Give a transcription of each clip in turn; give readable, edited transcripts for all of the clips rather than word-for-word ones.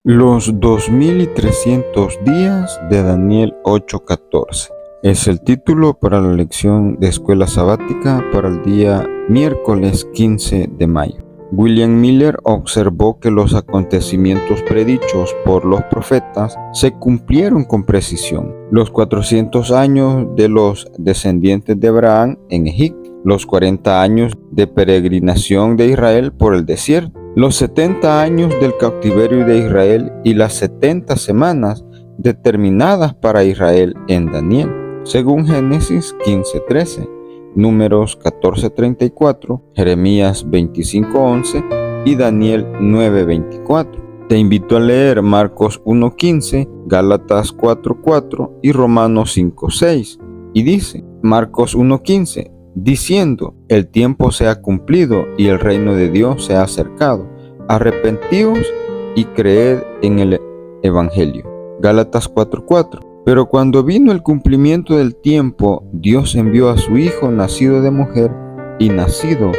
Los 2300 días de Daniel 8:14 es el título para la lección de escuela sabática para el día miércoles 15 de mayo. William Miller observó que los acontecimientos predichos por los profetas se cumplieron con precisión. Los 400 años de los descendientes de Abraham en Egipto, los 40 años de peregrinación de Israel por el desierto, los 70 años del cautiverio de Israel y las 70 semanas determinadas para Israel en Daniel, según Génesis 15:13, Números 14:34, Jeremías 25:11 y Daniel 9:24. Te invito a leer Marcos 1:15, Gálatas 4:4 y Romanos 5:6. Y dice, Marcos 1:15, diciendo, el tiempo se ha cumplido y el reino de Dios se ha acercado. Arrepentíos y creed en el Evangelio. Gálatas 4:4. Pero cuando vino el cumplimiento del tiempo, Dios envió a su Hijo nacido de mujer y nacido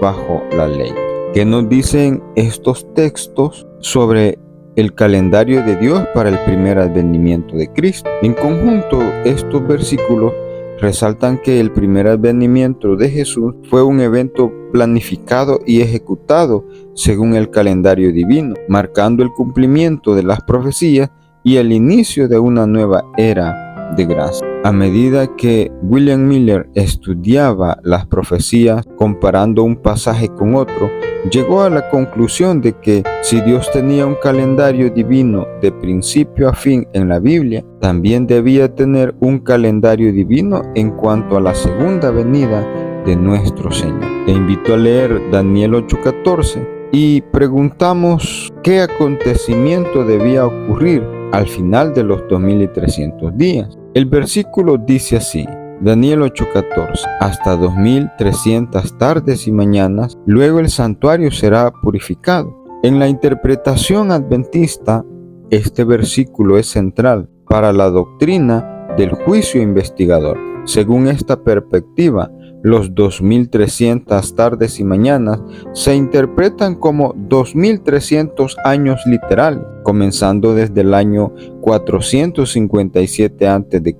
bajo la ley. ¿Qué nos dicen estos textos sobre el calendario de Dios para el primer advenimiento de Cristo? En conjunto, estos versículos resaltan que el primer advenimiento de Jesús fue un evento planificado y ejecutado según el calendario divino, marcando el cumplimiento de las profecías y el inicio de una nueva era de gracia. A medida que William Miller estudiaba las profecías comparando un pasaje con otro, llegó a la conclusión de que si Dios tenía un calendario divino de principio a fin en la Biblia, también debía tener un calendario divino en cuanto a la segunda venida de nuestro Señor. Te invito a leer Daniel 8:14 y preguntamos qué acontecimiento debía ocurrir al final de los 2300 días. El versículo dice así, Daniel 8:14, hasta 2300 tardes y mañanas, luego el santuario será purificado. En la interpretación adventista, este versículo es central para la doctrina del juicio investigador. Según esta perspectiva, los 2300 tardes y mañanas se interpretan como 2300 años literales, comenzando desde el año 457 a.C.,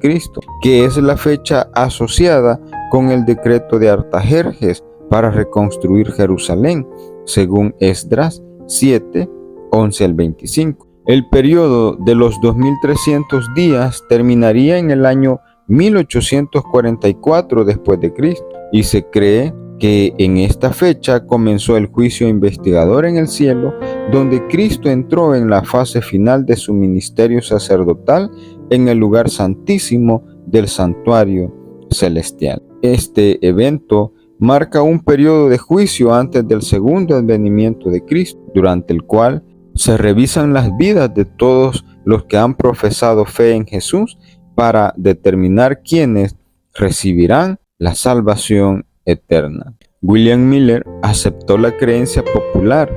que es la fecha asociada con el decreto de Artajerjes para reconstruir Jerusalén, según Esdras 7, 11 al 25. El periodo de los 2300 días terminaría en el año 1844 después de Cristo, y se cree que en esta fecha comenzó el juicio investigador en el cielo, donde Cristo entró en la fase final de su ministerio sacerdotal en el lugar santísimo del santuario celestial. Este evento marca un periodo de juicio antes del segundo advenimiento de Cristo, durante el cual se revisan las vidas de todos los que han profesado fe en Jesús para determinar quiénes recibirán la salvación eterna. William Miller aceptó la creencia popular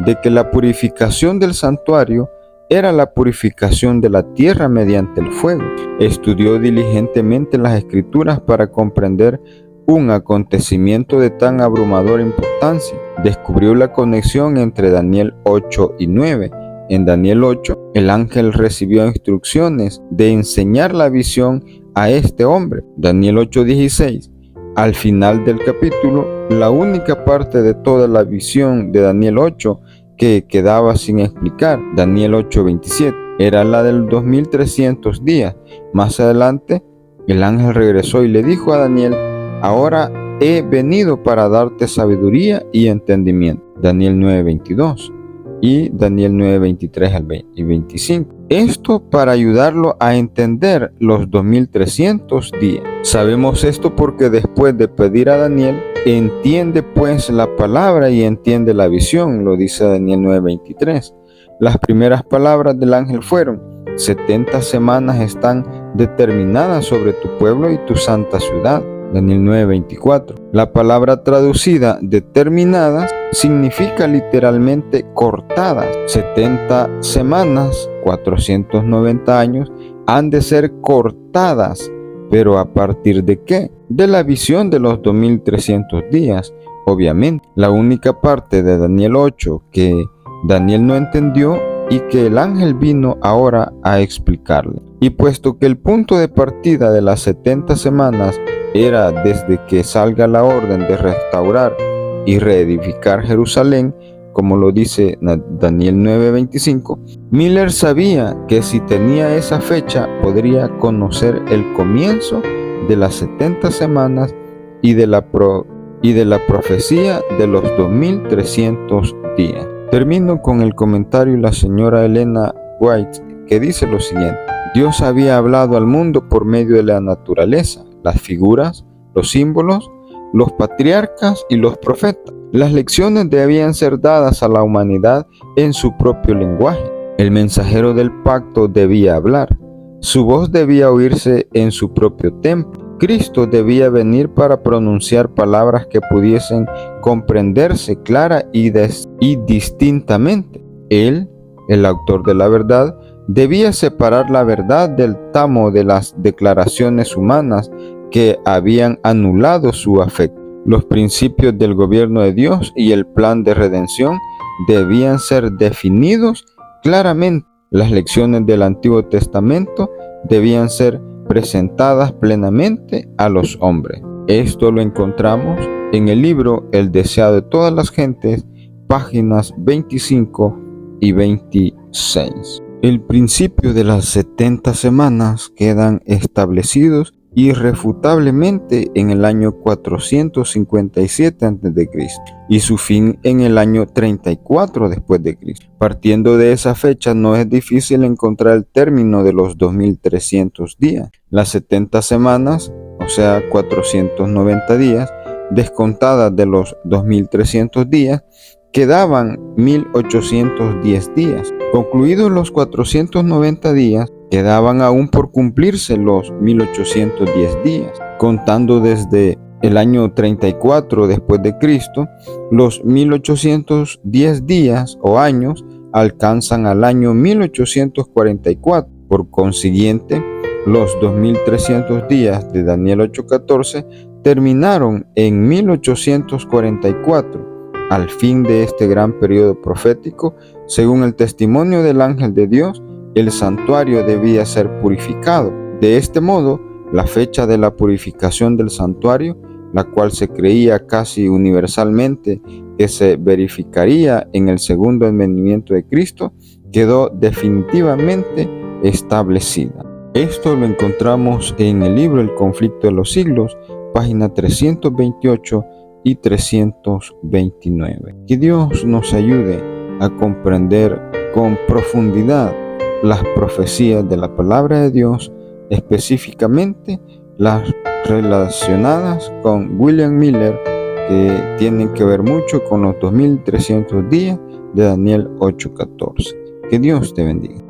de que la purificación del santuario era la purificación de la tierra mediante el fuego. Estudió diligentemente las Escrituras para comprender un acontecimiento de tan abrumadora importancia. Descubrió la conexión entre Daniel 8 y 9. En Daniel 8, el ángel recibió instrucciones de enseñar la visión a este hombre. Daniel 8:16. Al final del capítulo, la única parte de toda la visión de Daniel 8 que quedaba sin explicar, Daniel 8:27, era la de los 2300 días. Más adelante, el ángel regresó y le dijo a Daniel, ahora he venido para darte sabiduría y entendimiento. Daniel 9:22. Y Daniel 9:23 al 25. Esto para ayudarlo a entender los 2300 días. Sabemos esto porque después de pedir a Daniel, entiende pues la palabra y entiende la visión, lo dice Daniel 9:23. Las primeras palabras del ángel fueron, 70 semanas están determinadas sobre tu pueblo y tu santa ciudad. Daniel 9:24. La palabra traducida determinadas significa literalmente cortadas. 70 semanas, 490 años, han de ser cortadas. ¿Pero a partir de qué? De la visión de los 2300 días. Obviamente, la única parte de Daniel 8 que Daniel no entendió y que el ángel vino ahora a explicarle. Y puesto que el punto de partida de las 70 semanas era desde que salga la orden de restaurar y reedificar Jerusalén, como lo dice Daniel 9:25, Miller sabía que si tenía esa fecha podría conocer el comienzo de las 70 semanas y de la profecía de los 2300 días. Termino con el comentario de la señora Elena White, que dice lo siguiente: Dios había hablado al mundo por medio de la naturaleza, las figuras, los símbolos, los patriarcas y los profetas. Las lecciones debían ser dadas a la humanidad en su propio lenguaje. El mensajero del pacto debía hablar. Su voz debía oírse en su propio templo. Cristo debía venir para pronunciar palabras que pudiesen comprenderse clara y distintamente. Él, el autor de la verdad, debía separar la verdad del tamo de las declaraciones humanas que habían anulado su afecto. Los principios del gobierno de Dios y el plan de redención debían ser definidos claramente. Las lecciones del Antiguo Testamento debían ser presentadas plenamente a los hombres. Esto lo encontramos en el libro El deseado de todas las gentes, páginas 25 y 26. El principio de las 70 semanas quedan establecidos irrefutablemente en el año 457 a.C. y su fin en el año 34 después de Cristo. Partiendo de esa fecha no es difícil encontrar el término de los 2300 días. Las 70 semanas, o sea 490 días, descontadas de los 2300 días, quedaban 1810 días. Concluidos los 490 días, quedaban aún por cumplirse los 1810 días. Contando desde el año 34 después de Cristo, los 1810 días o años alcanzan al año 1844. Por consiguiente, los 2300 días de Daniel 8:14 terminaron en 1844. Al fin de este gran periodo profético, según el testimonio del ángel de Dios, el santuario debía ser purificado. De este modo, la fecha de la purificación del santuario, la cual se creía casi universalmente que se verificaría en el segundo advenimiento de Cristo, quedó definitivamente establecida. Esto lo encontramos en el libro El conflicto de los siglos, página 328 y 329. Que Dios nos ayude a comprender con profundidad las profecías de la palabra de Dios, específicamente las relacionadas con William Miller, que tienen que ver mucho con los 2300 días de Daniel 8:14. Que Dios te bendiga.